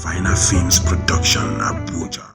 Final Films Production Abuja.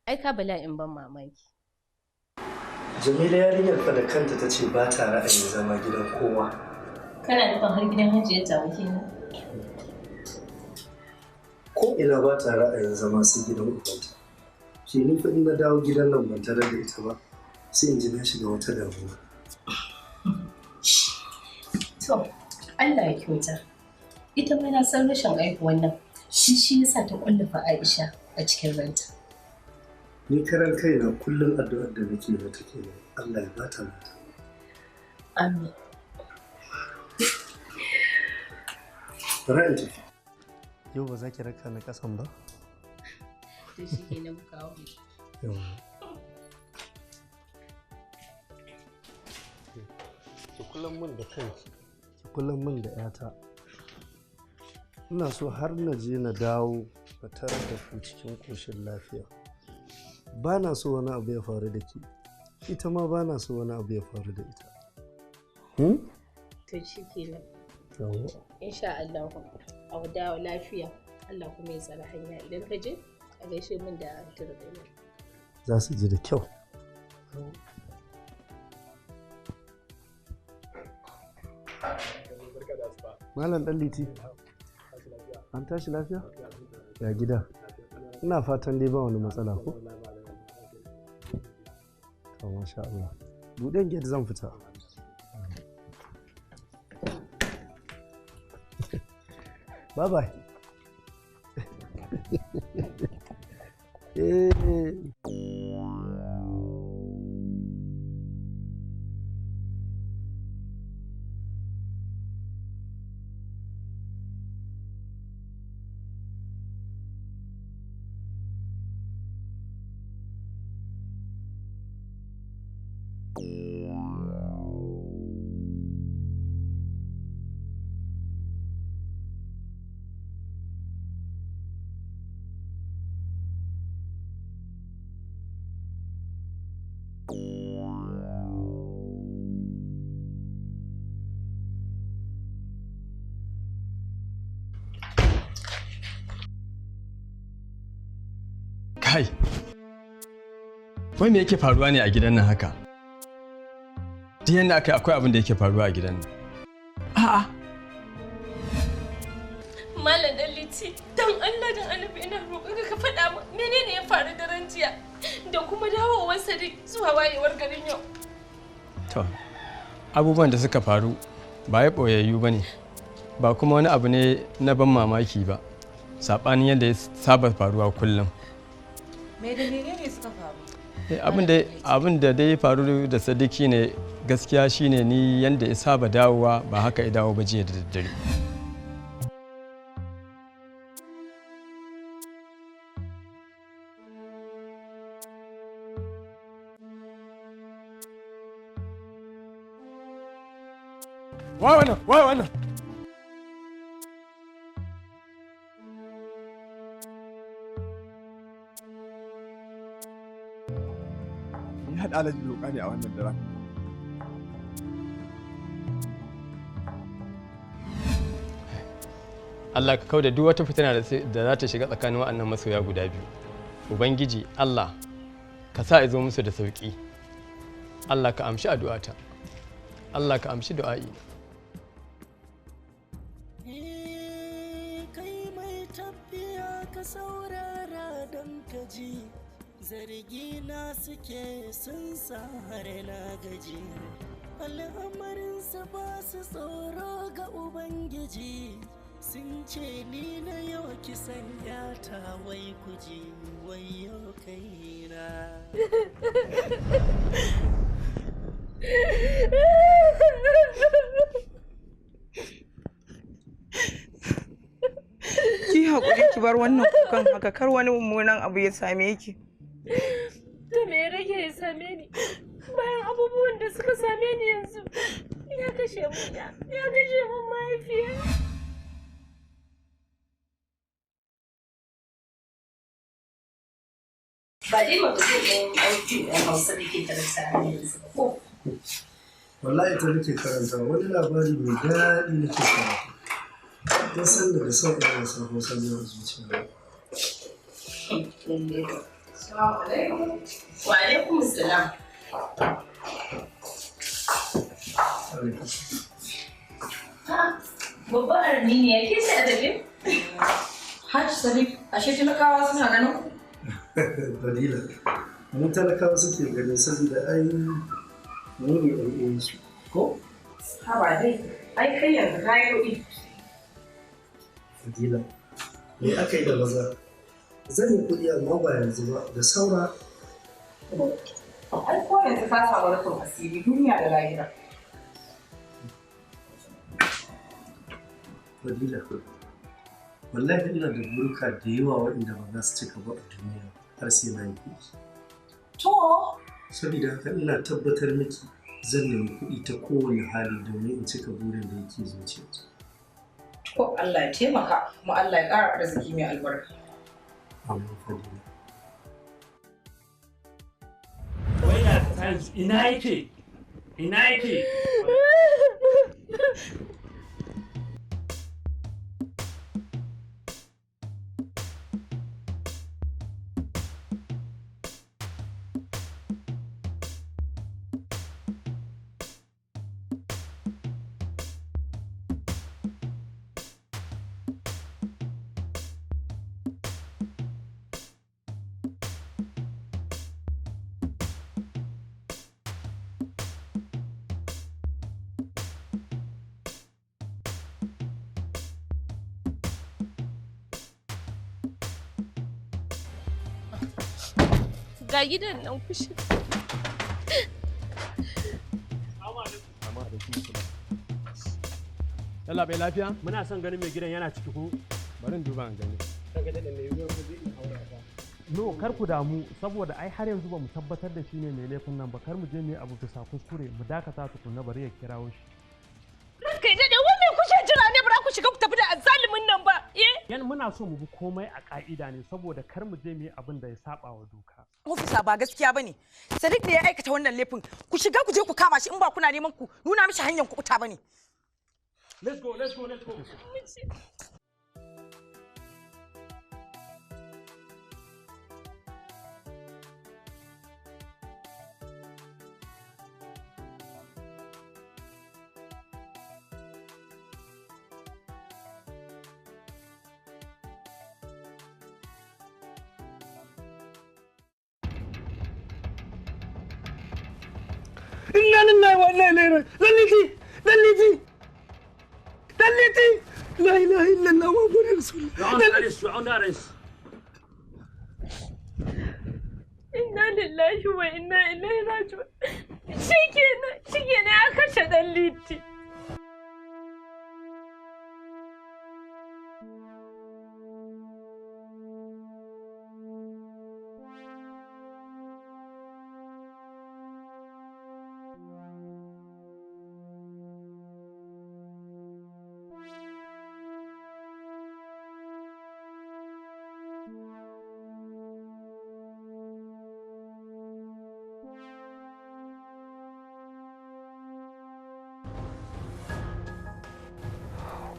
Ai ka bala'in ban mamaki. Jamila yarinyar fa da kanta ta ce ba ta ra'ayin zama gidan kowa. Kana nufin har gidan hajiyar ta kenan? Ko ina ba ta ra'ayin zama sai gidan ubanta. Ke ni fa in na dawo gidan nan ban tarar da ita ba sai in ji na shiga wata damuwa. To, Allah ya kyauta. Ita ma na san rashin aihuwan nan. Shi yasa ta kwallafa Aisha a cikin ranta. Ni karan kaina kullum addu'ar da nake mata kenan. Allah ya bata mata. Amin. Ra'ayin tafi. Yau ba za ki raka na kasan ba? To shi ke nan kawo. Yau. Ki kullum mun da kanki. Ki kullum mun da 'yata. Ina so har na je na dawo ka tarar da ku cikin koshin lafiya. Ba na so wani abu ya faru da ke, ita ma ba na so wani abu ya faru da ita. To shi ke nan. Insha Allah a dawo lafiya. Allah kuma ya tsara hanya idan ka je a gaishe min da turbe. Za su ji da kyau. Malam ɗan Liti, an tashi lafiya? Ya gida? Ina fatan dai ba wani matsala ko? To masha Allah. Buɗen gate zan fita. Bye bye. Kai, wai me yake faruwa ne a gidan nan haka? Duk yanda aka akwai abin da yake faruwa a gidan nan. A'a. Malam Daliti, dan Allah dan Annabi ina roƙon ka faɗa min menene ya faru da ran jiya da kuma dawowar Sadiq zuwa wayewar garin yau. To, abubuwan da suka faru ba ya ɓoyayyu ba ne, ba kuma wani abu ne na ban mamaki ba, saɓanin yadda ya saba faruwa kullum. Me da menene suka faru? Abin da dai faru da Sadiki ne gaskiya shine ni yanda ya saba dawowa ba haka ya dawo ba jiya da daddare. Wai wannan. haɗa alaji roƙa ne a wannan daren. Allah ka kauda duk wata fitina da za ta shiga tsakanin waɗannan masoya guda biyu. Ubangiji Allah ka sa izo musu da sauƙi. Allah ka amshi addu'ata. Allah ka amshi du'a'i. Kai mai tafiya ka saurara don ka ji, zargi na suke sun sa har na gaji. al'amarinsa ba su tsoro ga ubangiji sun ce ni na yau kisan yata wai kuji wai yau kaina. Ki haƙuri ki bar wannan kukan haka kar wani mummunan abu ya same ki. Da me ya rage ya same ni bayan abubuwan da suka same ni yanzu? Ya kashe mun ya kashe mun mahaifiya. Ba dai ba zai ɗan ɗauki ɗan Hausa da ke karanta yanzu ko? Wallahi ta nake karanta wani labari mai daɗi nake karanta. Ta san da son ɗan wasu Hausa ne a zuciya. Assalamu alaikum. Wa alaikum assalam. Babba Armini ya ke sai adabi? Hajji Sadiq, ashe talakawa suna ganin? Dalila, mu talakawa suke ganin saboda ai mu ne ɗan su ko? Haba dai, ai kai yanzu ka yi kuɗi. Dalila, me aka yi da maza? Zan yi kuɗi amma ba yanzu ba da saura. Ai ko yanzu ka samu rufin asiri duniya da lahira. Dalila, wallahi ina da burka da yawa waɗanda ba za su cika ba a duniya har sai na yi kuɗi. To, Saboda haka ina tabbatar miki zan nemi kuɗi ta kowane hali domin in cika burin da yake zuciya. to Allah ya taimaka kuma Allah ya ƙara arziki mai albarka. Amma Fadila. Ina yake? Ina yake? Ga gidan nan kushi. Yalla bai lafiya? Muna son ganin mai gidan yana ciki ko? Bari in duba in gani. No, kar ku damu saboda ai har yanzu ba mu tabbatar da shi ne mai laifin nan ba kar mu je mu yi abu bisa kuskure mu dakata tukunna bari ya kirawo shi. Kai dade wannan kushe jira ne bara ku shiga ku tafi da azzalumin nan ba. Yan muna so mu bi komai a ka'ida ne saboda kar mu je mu yi abin da ya saba wa doka. Ofisa ba gaskiya bane. Sadiq ne ya aikata wannan laifin. Ku shiga ku je ku kama shi in ba kuna neman ku nuna mishi hanyar ku kuta bane. Let's go. Inna lillahi wa inna ilaihi raji'un. Dalliti la ilaha illallah muhammadur rasulullah. Inna lillahi wa inna ilaihi raji'un. Shikenan ya kashe Dalliti.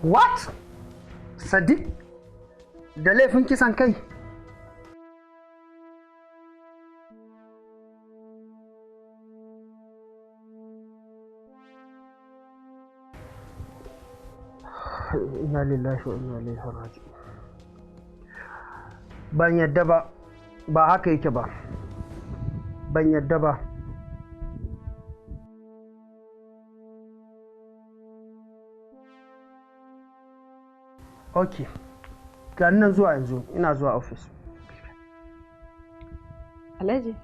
What? Sadiq? Da laifin kisan kai? Inna lillahi wa inna ilaihi raji'un. Ban yadda ba haka yake ba. Ban yadda ba. Ok. Ga nan zuwa yanzu ina zuwa ofis. Alhaji,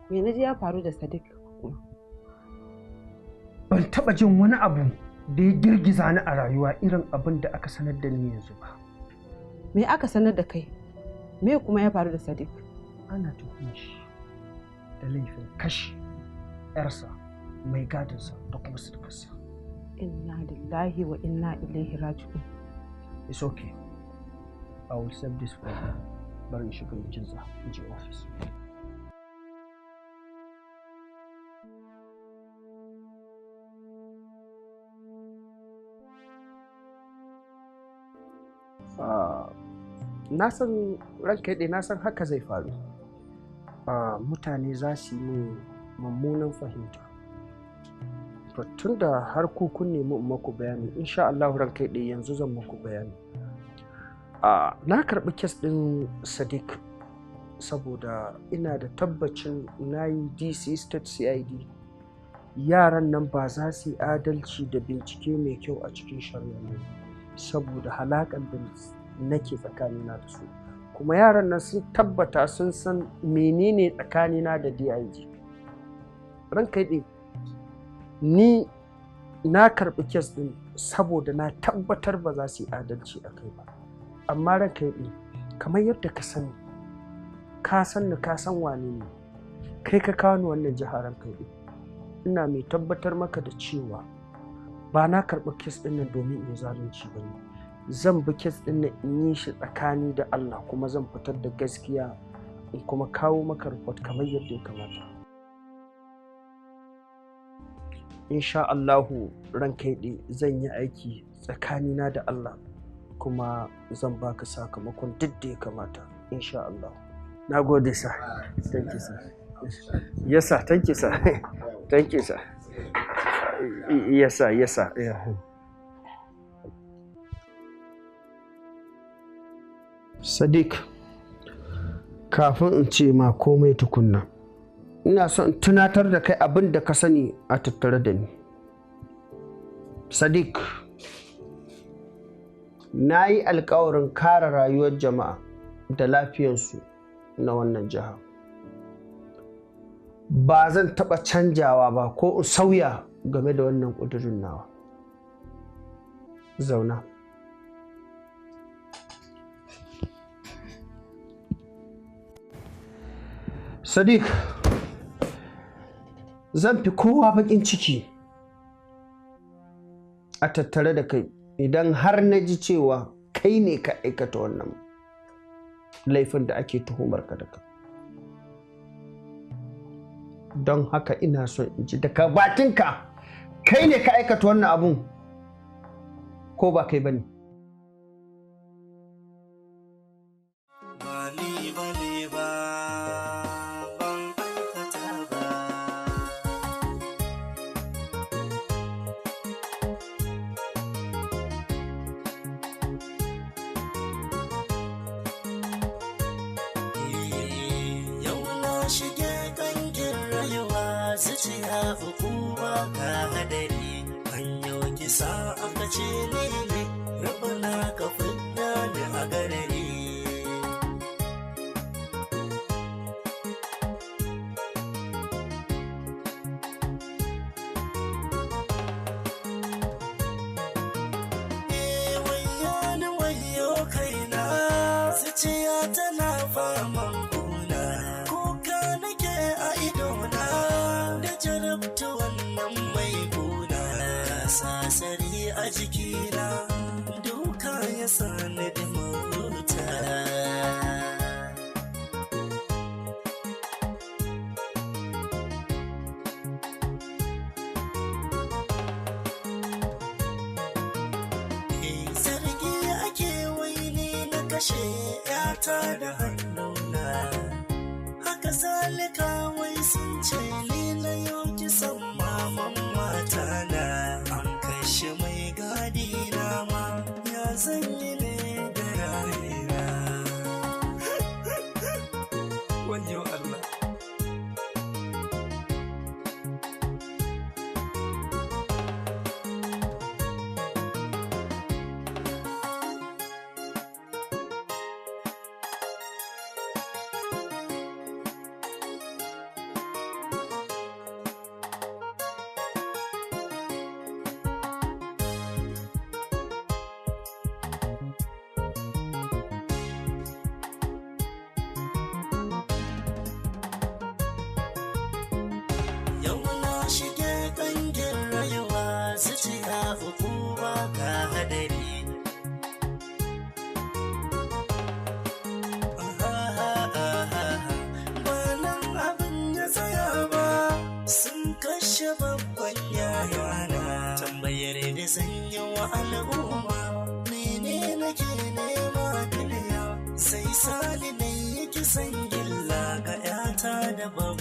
me na ji ya faru da Sadiq kuma? Ban taɓa jin wani abu da ya girgiza ni a rayuwa irin abin da aka sanar da ni yanzu ba. Me aka sanar da kai? Me kuma ya faru da Sadiq? Ana tuhumar shi da laifin kashe 'yarsa, mai gadinsa da kuma sirkarsa. Inna lillahi wa inna ilaihi raji'un. It's okay. I will save this for you. Bari in shiga in jinsa in je office. Na san ranka ɗaya, na san haka zai faru. Mutane za su yi min mummunan fahimta. To tun da har kun nemi in maku bayani, insha Allah ranka ɗaya yanzu zan maku bayani. Na karɓi kes ɗin Sadiq saboda ina da tabbacin na yi DC State CID. Yaran nan ba za su yi adalci da bincike mai kyau a cikin shari'a ne saboda halakan da nake tsakanina da su. Kuma yaran nan sun tabbata sun san menene tsakanina da DIG. Ranka ɗaya, ni na karɓi kes ɗin saboda na tabbatar ba za su yi adalci a kai ba. Amma ranka ɗaya, kamar yadda ka sani, ka san ni, ka san wane ne, kai ka kawo ni wannan jihar ranka ɗaya. Ina mai tabbatar maka da cewa ba na karɓi kes ɗin nan domin in yi zalunci ba ne. Zan bi kes ɗin nan in yi shi tsakani da Allah, kuma zan fitar da gaskiya in kuma kawo maka report kamar yadda ya kamata. Insha Allahu ranka ɗaya zan yi aiki tsakanina da Allah, kuma zan baka sakamakon duk da ya kamata insha Allah. Na gode sa. Thank you sir. Yes sir, thank you sir. Thank you sir. Yes sir, yes sir. Yeah. Sadiq, kafin in ce ma komai tukunna, ina son tunatar da kai abin da ka sani a tattare da ni. Sadiq, na yi alkawarin kare rayuwar jama'a da lafiyarsu na wannan jiha. Ba zan taɓa canjawa ba ko in sauya game da wannan ƙudurin nawa. Zauna. Sadiq, zan fi kowa baƙin ciki a tattare da kai idan har na ji cewa kai ne ka aikata wannan laifin da ake tuhumar ka da ka. Don haka ina so in ji daga bakinka, kai ne ka aikata wannan abun ko ba kai bane? yau na shige ƙangin rayuwa zuciya uku ba ga hadari. Sun kashe babban yayana, tambayar da zan yi wa al'umma, mene nake nema duniya, sai sani na yi kisan gilla ga 'yata da babba.